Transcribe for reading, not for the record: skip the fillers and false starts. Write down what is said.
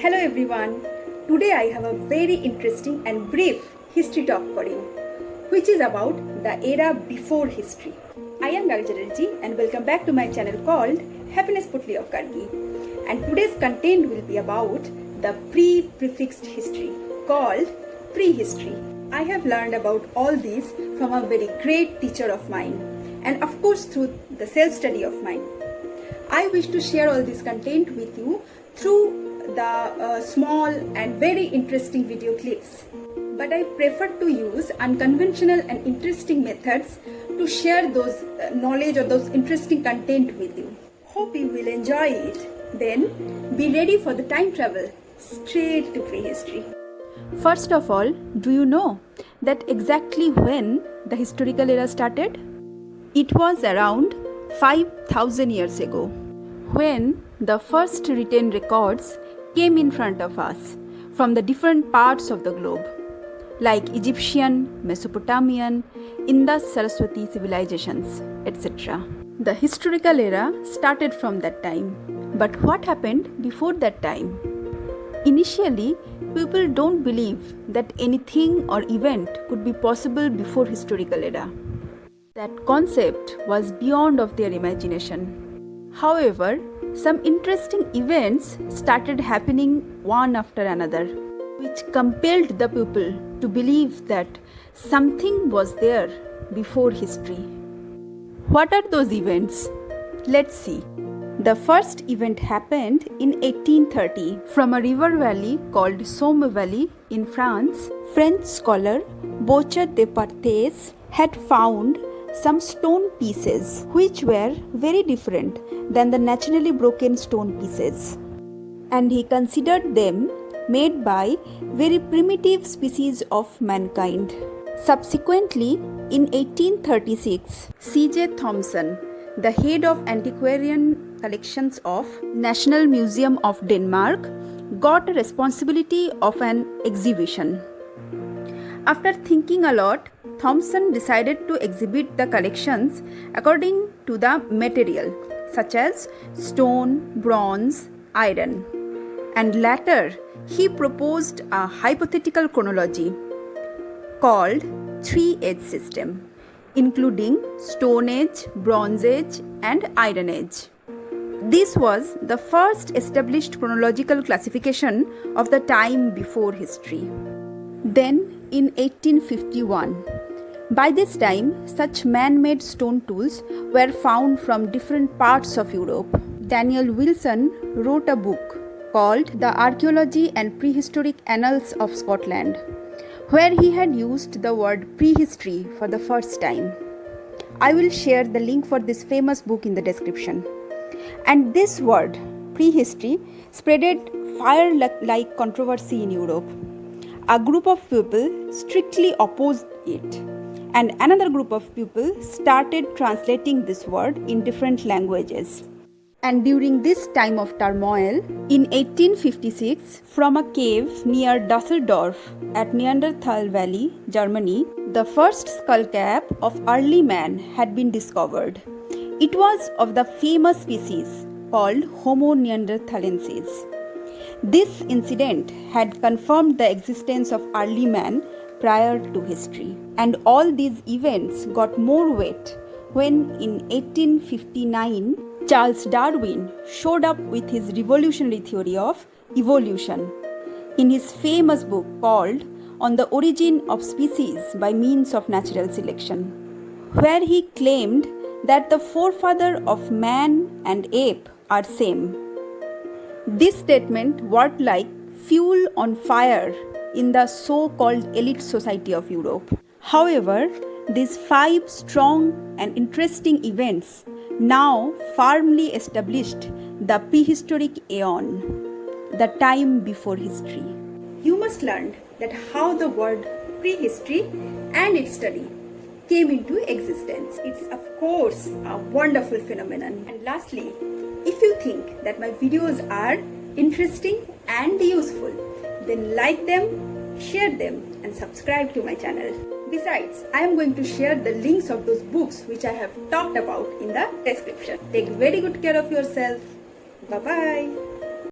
Hello everyone. Today I have a very interesting and brief history talk for you, which is about the era before history. I am Nagaraji and welcome back to my channel called Happiness Putli of Karki. And today's content will be about the prefixed history called prehistory. I have learned about all these from a very great teacher of mine and of course through the self-study of mine. I wish to share all this content with you through the small and very interesting video clips. But I prefer to use unconventional and interesting methods to share those knowledge or those interesting content with you. Hope you will enjoy it. Then be ready for the time travel straight to prehistory. First of all, do you know that exactly when the historical era started? It was around 5,000 years ago, when the first written records came in front of us from the different parts of the globe, like Egyptian, Mesopotamian, Indus Saraswati civilizations, etc. The historical era started from that time. But what happened before that time? Initially, people don't believe that anything or event could be possible before historical era. That concept was beyond of their imagination. However, some interesting events started happening one after another, which compelled the people to believe that something was there before history. What are those events? Let's see. The first event happened in 1830 from a river valley called Somme Valley in France. French scholar Boucher de Perthes had found some stone pieces which were very different than the naturally broken stone pieces, and he considered them made by very primitive species of mankind. Subsequently, in 1836, C.J. Thomson, the head of antiquarian collections of National Museum of Denmark, got a responsibility of an exhibition. After thinking a lot, Thomson decided to exhibit the collections according to the material, such as stone, bronze, iron. And later, he proposed a hypothetical chronology called three-age system, including Stone Age, Bronze Age, and Iron Age. This was the first established chronological classification of the time before history. Then, in 1851, by this time, such man-made stone tools were found from different parts of Europe. Daniel Wilson wrote a book called The Archaeology and Prehistoric Annals of Scotland, where he had used the word prehistory for the first time. I will share the link for this famous book in the description. And this word, prehistory, spreaded fire-like controversy in Europe. A group of people strictly opposed it, and another group of people started translating this word in different languages. And during this time of turmoil, in 1856, from a cave near Dusseldorf at Neanderthal Valley, Germany, the first skull cap of early man had been discovered. It was of the famous species called Homo neanderthalensis. This incident had confirmed the existence of early man prior to history. And all these events got more weight when in 1859, Charles Darwin showed up with his revolutionary theory of evolution in his famous book called On the Origin of Species by Means of Natural Selection, where he claimed that the forefather of man and ape are same. This statement worked like fuel on fire in the so-called elite society of Europe. However, these 5 strong and interesting events now firmly established the prehistoric aeon, the time before history. You must learn that how the word prehistory and its study came into existence. It's of course a wonderful phenomenon. And lastly, if you think that my videos are interesting and useful, then like them, share them and subscribe to my channel. Besides, I am going to share the links of those books which I have talked about in the description. Take very good care of yourself. Bye-bye.